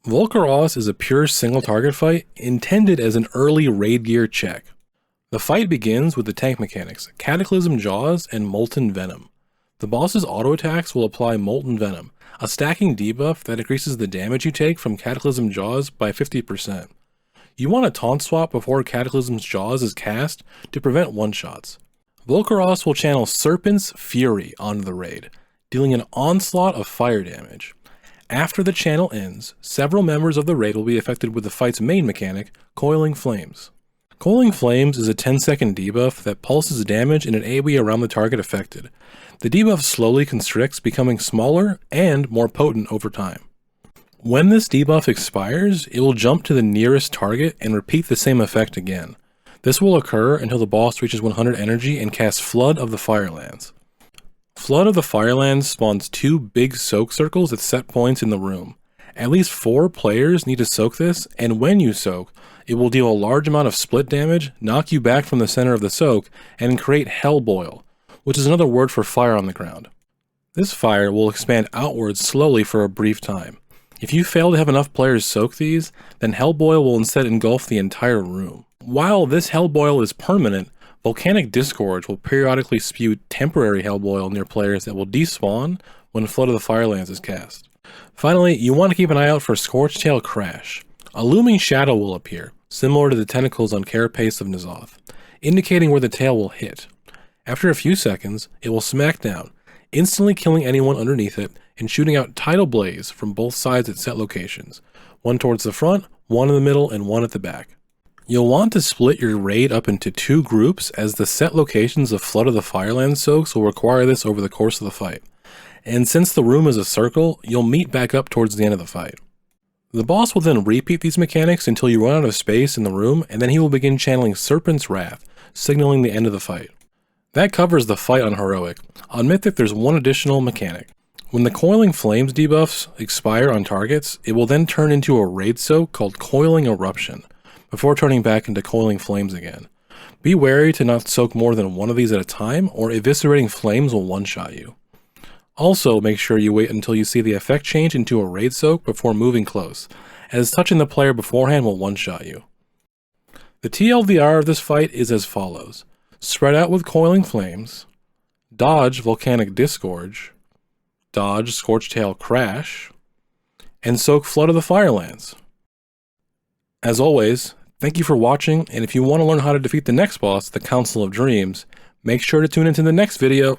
Volcoross is a pure single target fight intended as an early raid gear check. The fight begins with the tank mechanics, Cataclysm Jaws and Molten Venom. The boss's auto attacks will apply Molten Venom, a stacking debuff that increases the damage you take from Cataclysm Jaws by 50%. You want a taunt swap before Cataclysm's Jaws is cast to prevent one-shots. Volcoross will channel Serpent's Fury onto the raid, dealing an onslaught of fire damage. After the channel ends, several members of the raid will be affected with the fight's main mechanic, Coiling Flames. Coiling Flames is a 10-second debuff that pulses damage in an AoE around the target affected. The debuff slowly constricts, becoming smaller and more potent over time. When this debuff expires, it will jump to the nearest target and repeat the same effect again. This will occur until the boss reaches 100 energy and casts Flood of the Firelands. Flood of the Firelands spawns 2 big soak circles at set points in the room. At least 4 players need to soak this, and when you soak, it will deal a large amount of split damage, knock you back from the center of the soak, and create Hellboil, which is another word for fire on the ground. This fire will expand outwards slowly for a brief time. If you fail to have enough players soak these, then Hellboil will instead engulf the entire room. While this Hellboil is permanent, Volcanic Disgorge will periodically spew temporary Hellboil near players that will despawn when Flood of the Firelands is cast. Finally, you want to keep an eye out for Scorchtail Crash. A looming shadow will appear, similar to the tentacles on Carapace of N'Zoth, indicating where the tail will hit. After a few seconds, it will smack down, instantly killing anyone underneath it and shooting out tidal blaze from both sides at set locations, one towards the front, one in the middle, and one at the back. You'll want to split your raid up into 2 groups, as the set locations of Flood of the Firelands soaks will require this over the course of the fight. And since the room is a circle, you'll meet back up towards the end of the fight. The boss will then repeat these mechanics until you run out of space in the room, and then he will begin channeling Serpent's Wrath, signaling the end of the fight. That covers the fight on Heroic. On Mythic, there's one additional mechanic. When the Coiling Flames debuffs expire on targets, it will then turn into a raid soak called Coiling Eruption, before turning back into Coiling Flames again. Be wary to not soak more than one of these at a time, or Eviscerating Flames will one-shot you. Also, make sure you wait until you see the effect change into a raid soak before moving close, as touching the player beforehand will one-shot you. The TLDR of this fight is as follows: spread out with Coiling Flames, dodge Volcanic Disgorge, dodge Scorchtail Crash, and soak Flood of the Firelands. As always, thank you for watching, and if you want to learn how to defeat the next boss, the Council of Dreams, make sure to tune into the next video.